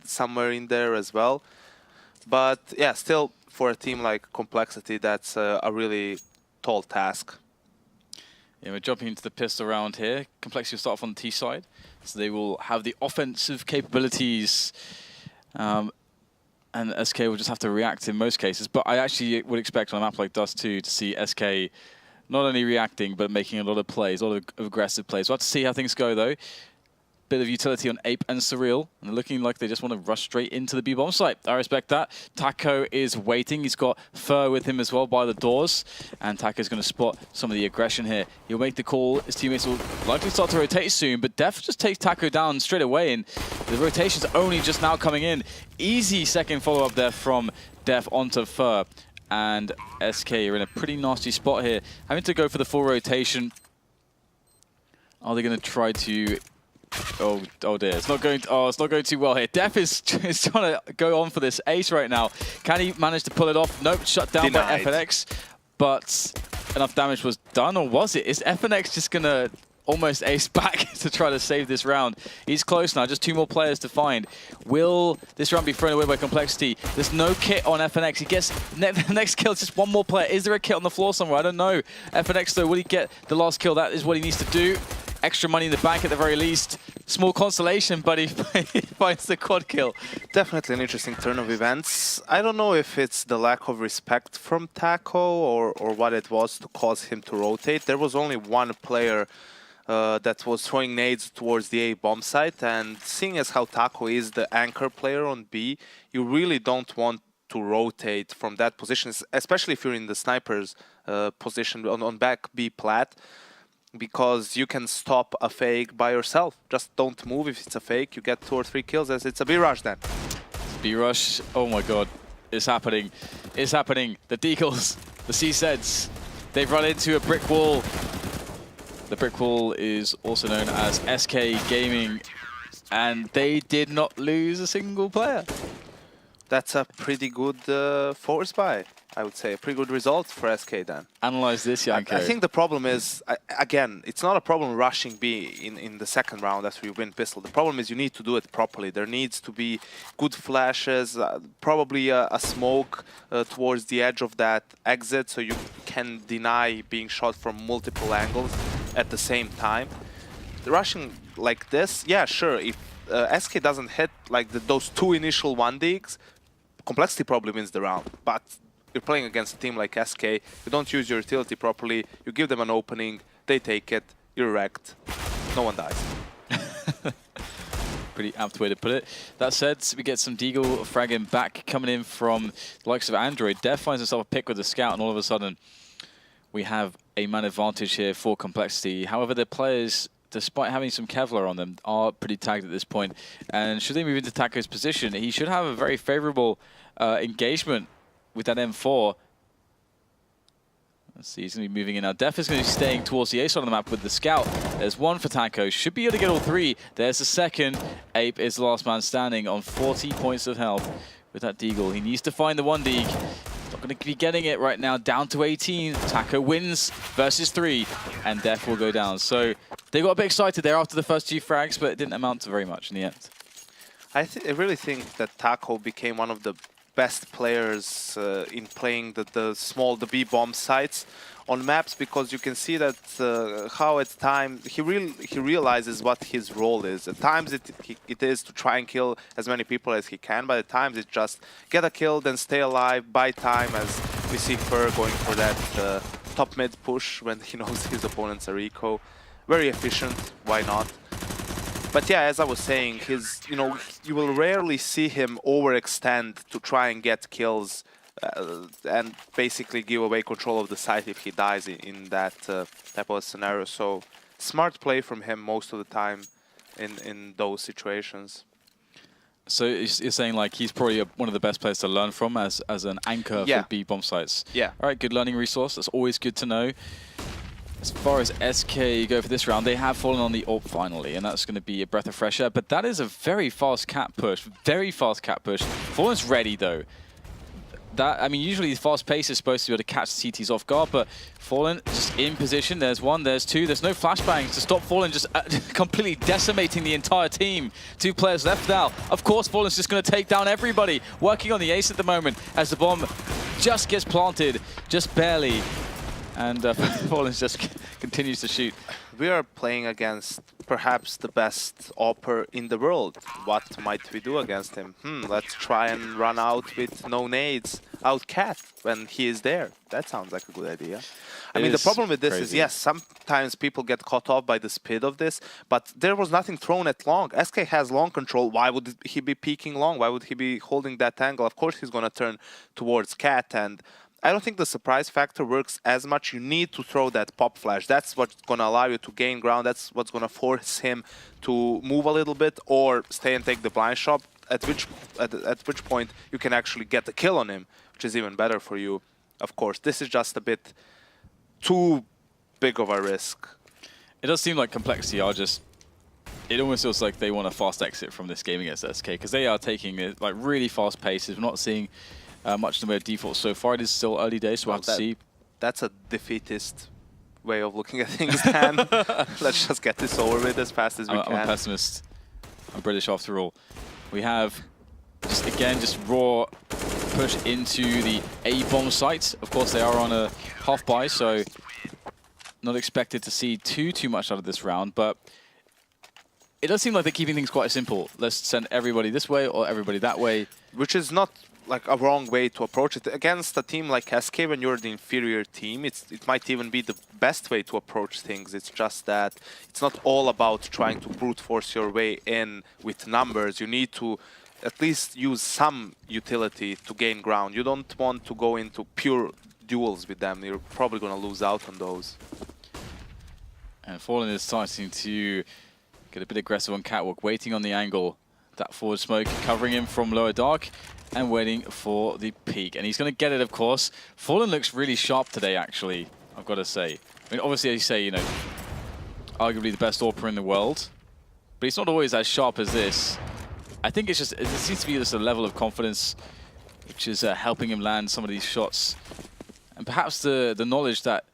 somewhere in there as well. But yeah, still for a team like Complexity, that's a really tall task. Yeah, we're jumping into the pistol round here. Complexity will start off on the T side, so they will have the offensive capabilities, and SK will just have to react in most cases. But I actually would expect on a map like Dust 2 to see SK not only reacting, but making a lot of plays, a lot of aggressive plays. We'll have to see how things go, though. Bit of utility on Ape and Surreal, and they're looking like they just want to rush straight into the B-bomb site. I respect that. taco is waiting. He's got Fur with him as well by the doors, and taco's going to spot some of the aggression here. He'll make the call. His teammates will likely start to rotate soon, but Def just takes taco down straight away, and the rotation's only just now coming in. Easy second follow-up there from Def onto Fur, and SK are in a pretty nasty spot here, having to go for the full rotation. Are they going to try to... Oh dear, it's not going too well here. Def is trying to go on for this ace right now. Can he manage to pull it off? Nope, shut down by FNX. But enough damage was done, or was it? Is FNX just gonna almost ace back to try to save this round? He's close now, just 2 more players to find. Will this round be thrown away by Complexity? There's no kit on FNX. He gets the next kill, it's just 1 more player. Is there a kit on the floor somewhere? I don't know. FNX though, will he get the last kill? That is what he needs to do. Extra money in the bank at the very least. Small consolation, but he finds the quad kill. Definitely an interesting turn of events. I don't know if it's the lack of respect from taco or what it was to cause him to rotate. There was only 1 player that was throwing nades towards the A bomb site, and seeing as how taco is the anchor player on B, you really don't want to rotate from that position, especially if you're in the sniper's position on back B plat, because you can stop a fake by yourself. Just don't move if it's a fake. You get 2 or 3 kills as it's a B-rush then. B-rush, oh my god, it's happening. It's happening. The Deagles, the CSEDs, they've run into a brick wall. The brick wall is also known as SK Gaming, and they did not lose a single player. That's a pretty good force buy, I would say. A pretty good result for SK then. Analyze this, Janko. I think the problem is, again, it's not a problem rushing B in the second round after you win pistol. The problem is you need to do it properly. There needs to be good flashes, probably a smoke towards the edge of that exit so you can deny being shot from multiple angles at the same time. The rushing like this, yeah, sure, if SK doesn't hit like those 2 initial 1-digs, Complexity probably wins the round, but you're playing against a team like SK, you don't use your utility properly, you give them an opening, they take it, you're wrecked, no one dies. Pretty apt way to put it. That said, we get some Deagle fragging back coming in from the likes of Android. Def finds himself a pick with the scout, and all of a sudden we have a man advantage here for Complexity. However, the players, despite having some Kevlar on them, are pretty tagged at this point. And should they move into taco's position, he should have a very favorable engagement with that M4. Let's see, he's going to be moving in now. Def is going to be staying towards the A side of the map with the scout. There's 1 for taco. Should be able to get all 3. There's the second. Ape is the last man standing on 40 points of health with that Deagle. He needs to find the 1-dig. Not going to be getting it right now. Down to 18. taco wins versus 3, and Def will go down. So they got a bit excited there after the first 2 frags, but it didn't amount to very much in the end. I really think that taco became one of the best players in playing the B-bomb sites on maps, because you can see that how at times he realizes what his role is. At times it is to try and kill as many people as he can, but at times it's just get a kill, then stay alive, buy time, as we see Fur going for that top mid push when he knows his opponents are eco. Very efficient, why not? But yeah, as I was saying, you will rarely see him overextend to try and get kills and basically give away control of the site if he dies in that type of scenario. So smart play from him most of the time in those situations. So you're saying like he's probably one of the best players to learn from as an anchor for B-bomb sites. Yeah. All right, good learning resource. That's always good to know. As far as SK go for this round, they have fallen on the AWP finally, and that's going to be a breath of fresh air. But that is a very fast cat push, very fast cat push. Fallen's ready though. that, I mean, usually fast pace is supposed to be able to catch the CTs off guard, but Fallen just in position. There's one, there's two. There's no flashbangs to stop Fallen, just completely decimating the entire team. 2 players left now. Of course, Fallen's just going to take down everybody. Working on the ace at the moment as the bomb just gets planted, just barely. And Fallen just continues to shoot. We are playing against perhaps the best AWPer in the world. What might we do against him? Let's try and run out with no nades, out cat when he is there. That sounds like a good idea. I mean, the problem with this is, yes, sometimes people get caught off by the speed of this, but there was nothing thrown at long. SK has long control. Why would he be peeking long? Why would he be holding that angle? Of course, he's going to turn towards cat, and I don't think the surprise factor works as much. You need to throw that pop flash. That's what's going to allow you to gain ground. That's what's going to force him to move a little bit or stay and take the blind shot, at which point you can actually get the kill on him, which is even better for you. Of course, this is just a bit too big of a risk. It does seem like Complexity are just... It almost feels like they want a fast exit from this game against SK, because they are taking it like really fast paces. We're not seeing much in the way of defaults so far. It is still early days, so we'll have to see. That's a defeatist way of looking at things, Dan. Let's just get this over with as fast as we can. I'm a pessimist. I'm British after all. We have, just raw push into the A-bomb site. Of course, they are on a half buy, so not expected to see too much out of this round, but it does seem like they're keeping things quite simple. Let's send everybody this way or everybody that way. Which is not like a wrong way to approach it. Against a team like SK, when you're the inferior team, it might even be the best way to approach things. It's just that it's not all about trying to brute force your way in with numbers. You need to at least use some utility to gain ground. You don't want to go into pure duels with them. You're probably going to lose out on those. And Fallen is starting to get a bit aggressive on Catwalk, waiting on the angle. That forward smoke covering him from lower dark and waiting for the peak. And he's going to get it, of course. Fallen looks really sharp today, actually, I've got to say. I mean, obviously, as you say, you know, arguably the best AWPer in the world. But he's not always as sharp as this. I think it's just, it seems to be just a level of confidence which is helping him land some of these shots. And perhaps the knowledge that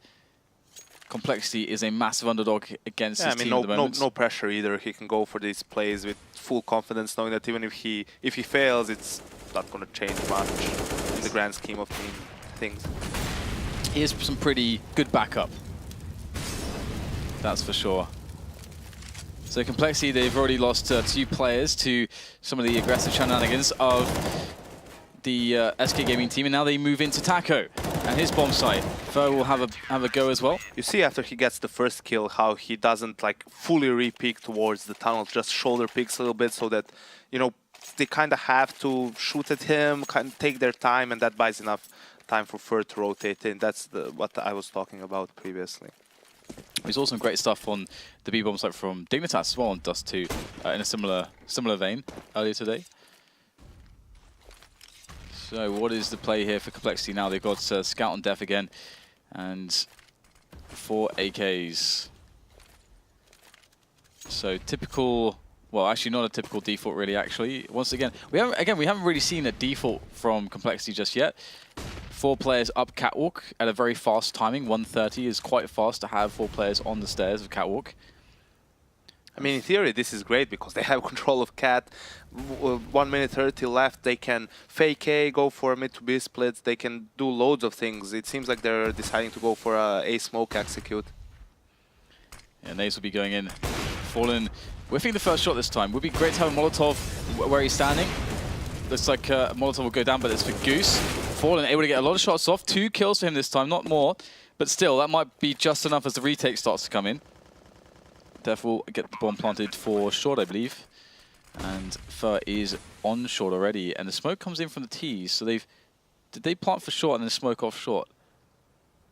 Complexity is a massive underdog against his team at the moment. No pressure either. He can go for these plays with full confidence, knowing that even if he fails, it's not going to change much in the grand scheme of things. He has some pretty good backup. That's for sure. So Complexity, they've already lost 2 players to some of the aggressive shenanigans of the SK Gaming team, and now they move into Taco and his bomb site. Fer will have a go as well. You see after he gets the first kill how he doesn't like fully re-peek towards the tunnel, just shoulder peeks a little bit so that, you know, they kind of have to shoot at him, kind of take their time, and that buys enough time for Fer to rotate in. That's what I was talking about previously. We saw some great stuff on the B-bomb site from Dignitas as well on Dust 2 in a similar vein earlier today. So what is the play here for Complexity now? They've got Scout on Def again and 4 AKs. So typical, well, actually not a typical default really, actually. Once again, we haven't really seen a default from Complexity just yet. 4 players up Catwalk at a very fast timing. 1:30 is quite fast to have 4 players on the stairs of Catwalk. I mean, in theory, this is great because they have control of Cat. 1 minute 30 left. They can fake A, go for mid to B splits. They can do loads of things. It seems like they're deciding to go for a smoke execute. And Naze will be going in. Fallen whiffing the first shot this time. Would be great to have a Molotov where he's standing. Looks like Molotov will go down, but it's for Goose. Fallen able to get a lot of shots off. 2 kills for him this time, not more. But still, that might be just enough as the retake starts to come in. Def will get the bomb planted for short, I believe. And Fer is on short already. And the smoke comes in from the T's. So did they plant for short and then smoke off short?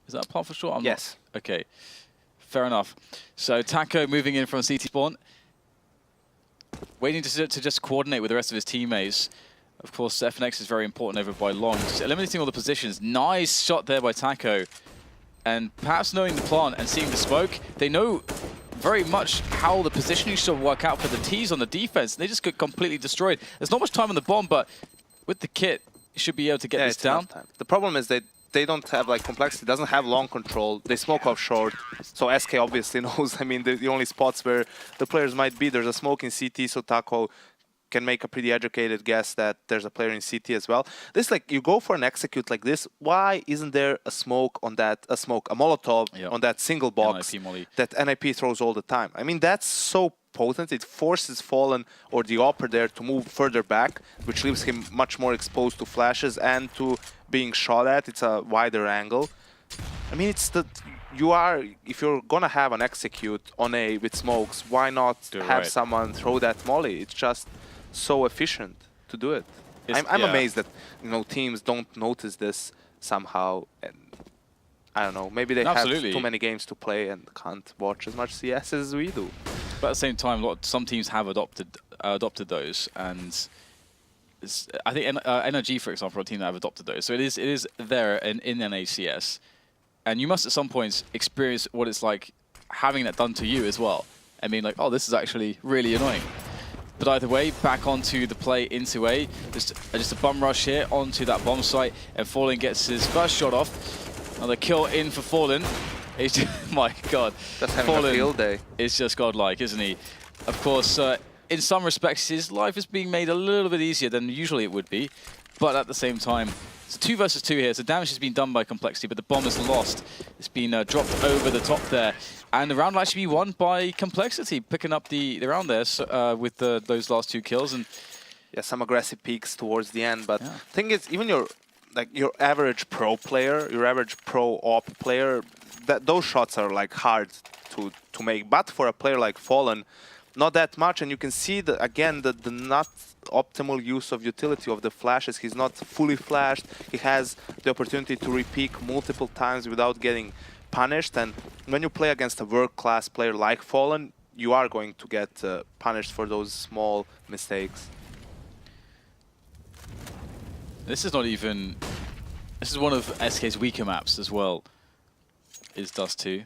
Is that a plant for short? Yes. Okay. Fair enough. So Taco moving in from CT spawn. Waiting to just coordinate with the rest of his teammates. Of course, FNX is very important over by long. Just eliminating all the positions. Nice shot there by Taco. And perhaps knowing the plant and seeing the smoke, they know very much how the positioning should work out for the T's on the defense. They just get completely destroyed. There's not much time on the bomb, but with the kit, should be able to get Yeah, this it's down. enough time. The problem is they don't have like complexity, doesn't have long control. They smoke off short, so SK obviously knows. I mean, the only spots where the players might be, there's a smoke in CT, so taco can make a pretty educated guess that there's a player in CT as well. This, like, you go for an execute like this, why isn't there a smoke on that, a Molotov on that single box that NIP throws all the time? I mean, that's so potent. It forces Fallen or the Opper there to move further back, which leaves him much more exposed to flashes and to being shot at. It's a wider angle. I mean, it's the... if you're gonna have an execute on A with smokes, why not have someone throw that molly? It's just so efficient to do it. I'm amazed that, you know, teams don't notice this somehow, and I don't know, maybe they have too many games to play and can't watch as much CS as we do. But at the same time, some teams have adopted those, and I think NRG, for example, are a team that have adopted those. So it is there in NACS, and you must at some points experience what it's like having that done to you as well. I mean, like, oh, this is actually really annoying. But either way, back onto the play into A. Just a bum rush here onto that bomb site, and Fallen gets his first shot off. Another kill in for Fallen. He's just, my God, that's having a field day. It's just godlike, isn't he? Of course, in some respects, his life is being made a little bit easier than usually it would be. But at the same time, it's 2 versus 2 here, so damage has been done by Complexity, but the bomb is lost. It's been dropped over the top there. And the round will actually be won by Complexity, picking up the round there with those last 2 kills. And yeah, some aggressive peaks towards the end. But the thing is, even your average pro player, your average pro op player, those shots are like hard to make. But for a player like Fallen, not that much. And you can see again the not optimal use of utility of the flashes. He's not fully flashed. He has the opportunity to re-peek multiple times without getting punished. And when you play against a world-class player like Fallen, you are going to get punished for those small mistakes. This is not even... This is one of SK's weaker maps as well, is Dust 2.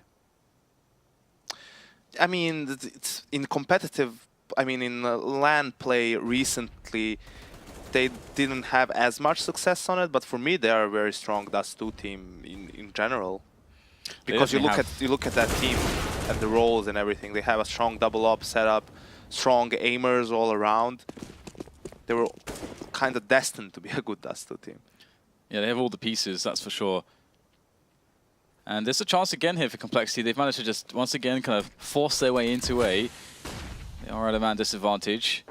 I mean, it's in competitive... I mean, in LAN play recently, they didn't have as much success on it, but for me, they are a very strong Dust 2 team in general. Because you look at that team, at the roles and everything, they have a strong double up setup, strong aimers all around. They were kind of destined to be a good Dust 2 team. Yeah, they have all the pieces, that's for sure. And there's a chance again here for Complexity. They've managed to just, once again, kind of force their way into A. They are at a man disadvantage.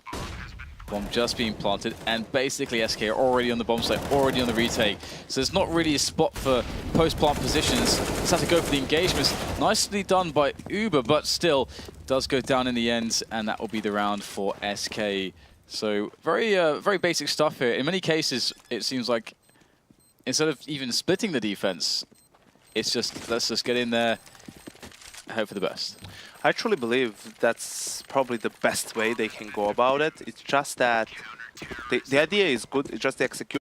Bomb just being planted, and basically SK are already on the bomb site, already on the retake. So there's not really a spot for post-plant positions. Just have to go for the engagements. Nicely done by Uber, but still does go down in the end, and that will be the round for SK. So very basic stuff here. In many cases, it seems like instead of even splitting the defense, it's just, let's just get in there, hope for the best. I truly believe that's probably the best way they can go about it. It's just that the idea is good, it's just the execution.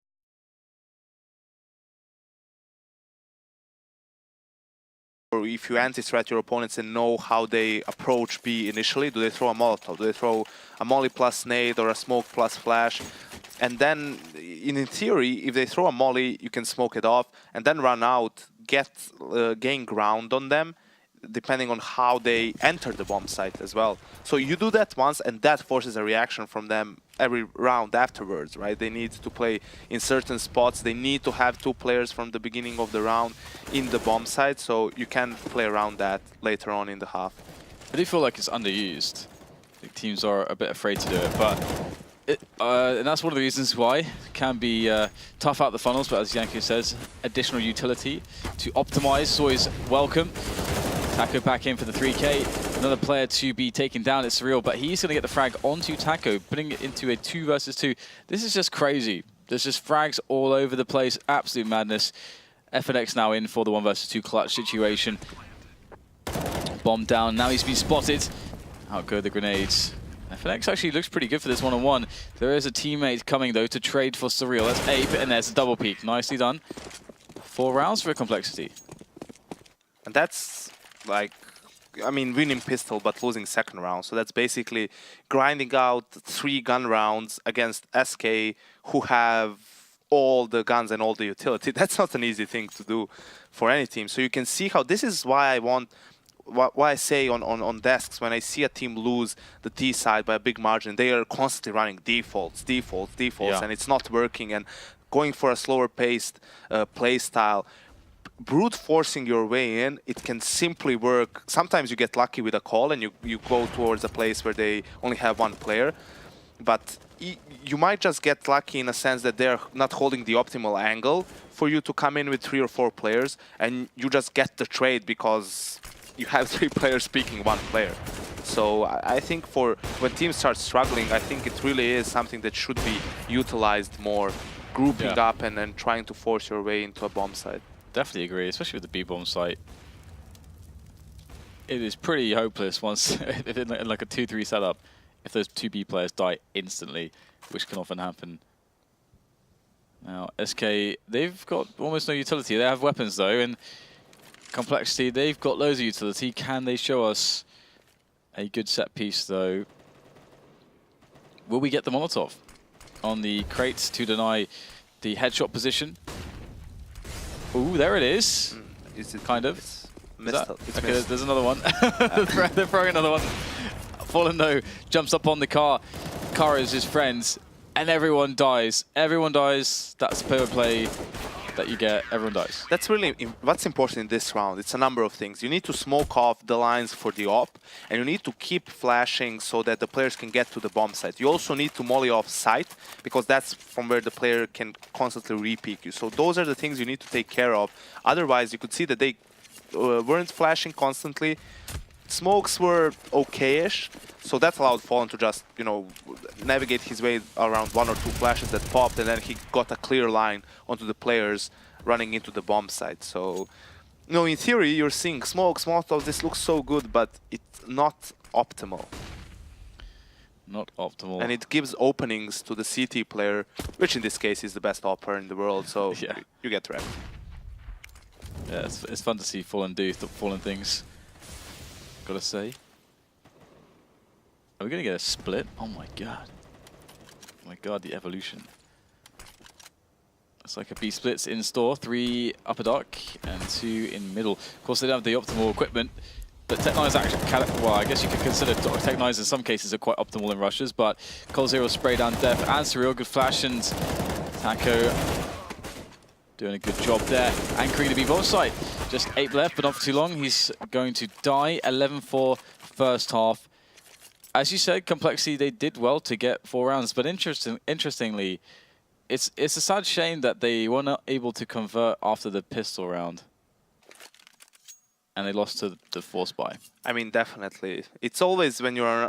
Or if you anti-threat your opponents and know how they approach B initially, do they throw a Molotov? Do they throw a molly plus nade or a smoke plus flash? And then, in theory, if they throw a molly, you can smoke it off and then run out, gain ground on them, depending on how they enter the bomb site as well. So you do that once, and that forces a reaction from them every round afterwards, right? They need to play in certain spots. They need to have 2 players from the beginning of the round in the bomb site, so you can play around that later on in the half. I do feel like it's underused. I think teams are a bit afraid to do it, but and that's one of the reasons why it can be tough out the funnels, but as Yanko says, additional utility to optimize is always welcome. Taco back in for the 3K. Another player to be taken down. It's Surreal, but he's going to get the frag onto Taco, putting it into a 2 versus 2. This is just crazy. There's just frags all over the place. Absolute madness. FNX now in for the 1 versus 2 clutch situation. Bomb down. Now he's been spotted. Out go the grenades. FNX actually looks pretty good for this one-on-one. There is a teammate coming, though, to trade for Surreal. That's Ape, and there's a double peek. Nicely done. 4 rounds for Complexity. And that's... like, I mean, winning pistol but losing second round. So that's basically grinding out 3 gun rounds against SK, who have all the guns and all the utility. That's not an easy thing to do for any team. So you can see how this is why I say on desks, when I see a team lose the T side by a big margin, they are constantly running defaults, Yeah. and it's not working, and going for a slower paced play style. Brute forcing your way in, it can simply work. Sometimes you get lucky with a call and you go towards a place where they only have one player, but you might just get lucky in a sense that they're not holding the optimal angle for you to come in with 3 or 4 players, and you just get the trade because you have 3 players picking 1 player. So I think for when teams start struggling, I think it really is something that should be utilized more, grouping up and then trying to force your way into a bomb site. Definitely agree, especially with the B-bomb site. It is pretty hopeless once, in like a 2-3 setup, if those 2 B players die instantly, which can often happen. Now, SK, they've got almost no utility. They have weapons, though, and Complexity, they've got loads of utility. Can they show us a good set piece, though? Will we get the Molotov on the crates to deny the headshot position? Ooh, there it is. Is it kind of? It's missed. Okay, there's another one. They're throwing another one. Fallen though jumps up on the car. Car is his friends, and everyone dies. Everyone dies. That's the power play that you get. Everyone dies. That's really what's important in this round. It's a number of things. You need to smoke off the lines for the op, and you need to keep flashing so that the players can get to the bomb site. You also need to molly off site, because that's from where the player can constantly re-peek you. So those are the things you need to take care of. Otherwise, you could see that they weren't flashing constantly. Smokes were okay-ish, so that allowed Fallen to just, you know, navigate his way around 1 or 2 flashes that popped, and then he got a clear line onto the players running into the bomb site. So, you know, in theory, you're seeing smokes, Molotovs, this looks so good, but it's not optimal. Not optimal. And it gives openings to the CT player, which in this case is the best opper in the world, so you get wrecked. Yeah, it's fun to see Fallen do Fallen things. Gotta say. Are we gonna get a split? Oh my god. Oh my god, the evolution. It's like a B splits in store, 3 upper dark and 2 in middle. Of course, they don't have the optimal equipment, but Tech9 is actually, well, I guess you could consider Tech9 in some cases are quite optimal in rushes, but coL spray down Def and Surreal, good flash, and Taco doing a good job there. Anchoring the B-bomb site. Just 8 left, but not for too long. He's going to die. 11-4 first half. As you said, Complexity, they did well to get 4 rounds, but interestingly, it's a sad shame that they were not able to convert after the pistol round. And they lost to the force buy. I mean, definitely. It's always when you're...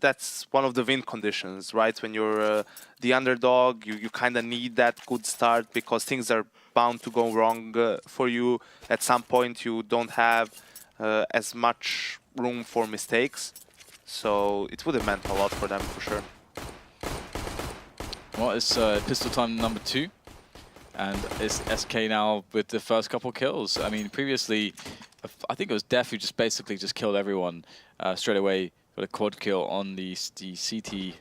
That's one of the win conditions, right? When you're the underdog, you kind of need that good start, because things are bound to go wrong for you. At some point, you don't have as much room for mistakes. So it would have meant a lot for them, for sure. Well, it's pistol time number 2. And it's SK now with the first couple kills. I mean, previously, I think it was Def who just basically just killed everyone straight away. Got a quad kill on the CT,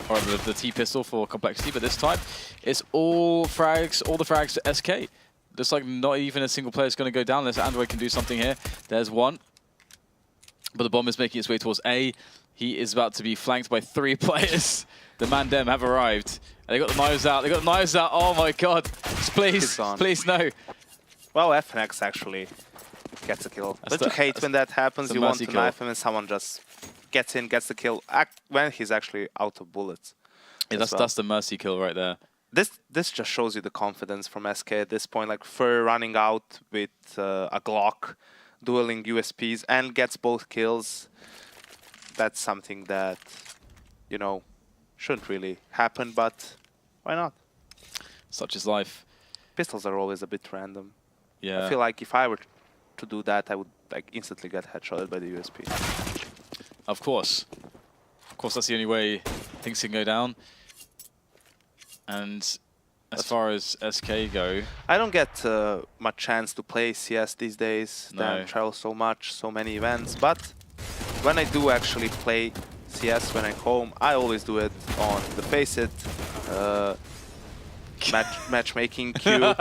or the T pistol for Complexity. But this time, it's all the frags to SK. Looks like not even a single player is going to go down unless Android can do something here. There's one. But the bomb is making its way towards A. He is about to be flanked by 3 players. The Mandem have arrived. And they got the knives out. They got the knives out. Oh my god. Please, please no. Well, FNX actually gets a kill. Don't you hate when that happens? You want to knife him and someone just gets in, gets the kill when he's actually out of bullets. Yeah, that's the mercy kill right there. This just shows you the confidence from SK at this point. Like Fur running out with a Glock, dueling USPs, and gets both kills. That's something that, you know, shouldn't really happen, but why not? Such is life. Pistols are always a bit random. Yeah. I feel like if I were to do that, I would like instantly get headshotted by the USP. Of course. Of course, that's the only way things can go down. And as far as SK go, I don't get much chance to play CS these days. No. I travel so much, so many events. But when I do actually play CS when I'm home, I always do it on the Faceit matchmaking queue.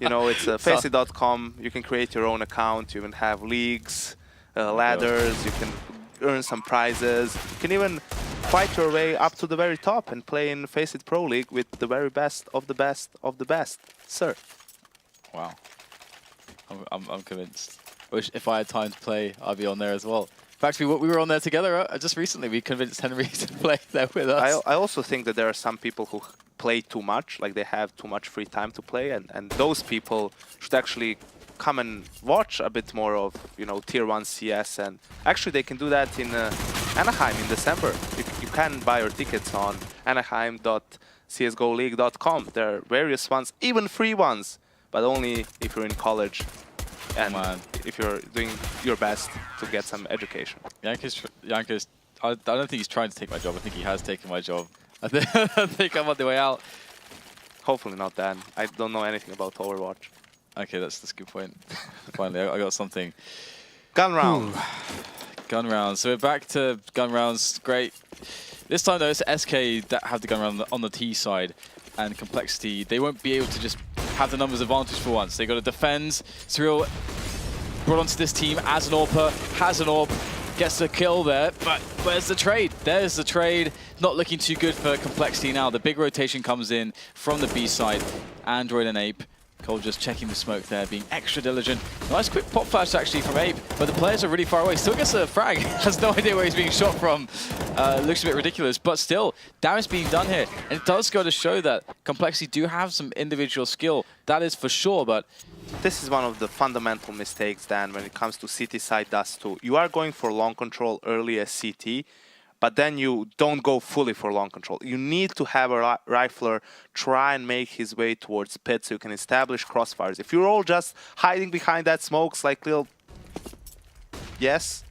You know, it's Faceit.com. You can create your own account. You can have leagues, ladders. You can earn some prizes. You can even fight your way up to the very top and play in Faceit Pro League with the very best of the best of the best, sir. Wow. I'm convinced. Wish if I had time to play, I'd be on there as well. In fact, we were on there together just recently. We convinced Henry to play there with us. I also think that there are some people who play too much, like they have too much free time to play, and those people should actually come and watch a bit more of, you know, Tier 1 CS. And actually they can do that in Anaheim in December. You can buy your tickets on anaheim.csgoleague.com. There are various ones, even free ones, but only if you're in college and if you're doing your best to get some education. Yankees, I don't think he's trying to take my job. I think he has taken my job. I think I'm on the way out. Hopefully not, Dan. I don't know anything about Overwatch. Okay, that's a good point. Finally, I got something. Gun round. Gun rounds. So we're back to gun rounds. Great. This time though, it's SK that have the gun round on the T side, and Complexity. They won't be able to just have the numbers advantage for once. They got to defend. Cyril brought onto this team as an AWPer, has an AWP, gets a kill there, but where's the trade? There's the trade. Not looking too good for Complexity now. The big rotation comes in from the B side. Android and Ape. coL just checking the smoke there, being extra diligent. Nice quick pop flash actually from Ape, but the players are really far away. Still gets a frag. Has no idea where he's being shot from. Looks a bit ridiculous, but still, damage being done here. And it does go to show that Complexity do have some individual skill. That is for sure, but this is one of the fundamental mistakes, Dan, when it comes to CT side dust too. You are going for long control early as CT, but then you don't go fully for long control. You need to have a rifler try and make his way towards pit so you can establish crossfires. If you're all just hiding behind that smokes like little... Yes?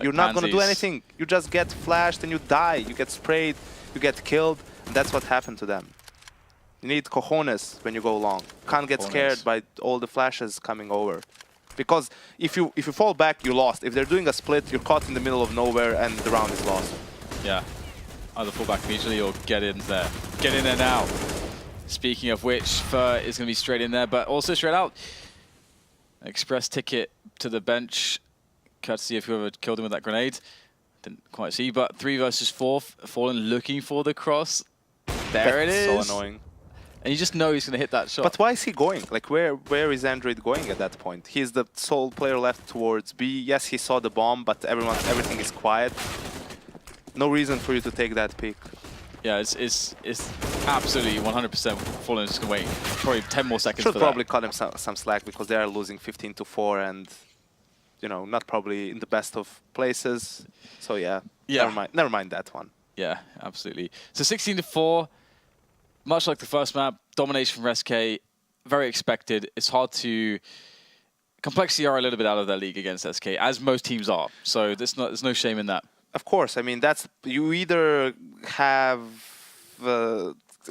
You're not going to do anything. You just get flashed and you die. You get sprayed, you get killed, and that's what happened to them. You need cojones when you go long. You can't get scared by all the flashes coming over. Because if you fall back, you lost. If they're doing a split, you're caught in the middle of nowhere and the round is lost. Yeah. Either fall back immediately or get in there. Get in there now. Speaking of which, Fur is going to be straight in there, but also straight out. Express ticket to the bench. Courtesy of whoever killed him with that grenade. Didn't quite see, but 3 versus 4. Fallen looking for the cross. There it is. So annoying. And you just know he's going to hit that shot. But why is he going? Like, where is Android going at that point? He's the sole player left towards B. Yes, he saw the bomb, but everything is quiet. No reason for you to take that pick. Yeah, it's absolutely 100% Fallen just going to wait probably 10 more seconds. Should for probably that. cut him some slack because they are losing 15-4 and, you know, not probably in the best of places. So yeah. Never mind that one. Yeah, absolutely. So 16-4. Much like the first map, domination from SK, very expected. It's hard to... Complexity are a little bit out of their league against SK, as most teams are. So there's no shame in that. Of course. I mean, you either have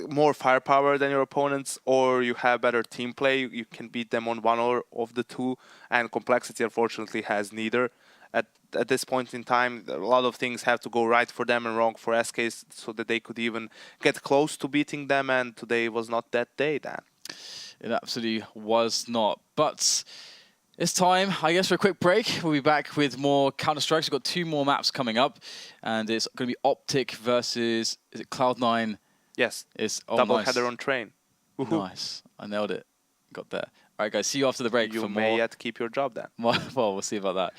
more firepower than your opponents, or you have better team play. You can beat them on one or of the two, and Complexity, unfortunately, has neither. At this point in time, a lot of things have to go right for them and wrong for SK so that they could even get close to beating them, and today was not that day, Dan. It absolutely was not. But it's time, I guess, for a quick break. We'll be back with more Counter-Strikes. We've got 2 more maps coming up, and it's going to be Optic versus, is it Cloud9? Yes, double header on train. Nice, I nailed it. Got there. All right, guys, see you after the break for more. You may yet keep your job then. Well, we'll see about that.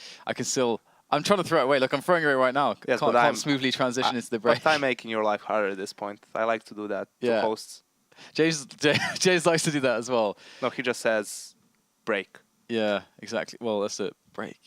I'm trying to throw it away. Look, I'm throwing it away right now. Yes, can't smoothly transition into the break. But I'm making your life harder at this point. I like to do that to hosts. James likes to do that as well. No, he just says break. Yeah, exactly. Well, that's it. Break.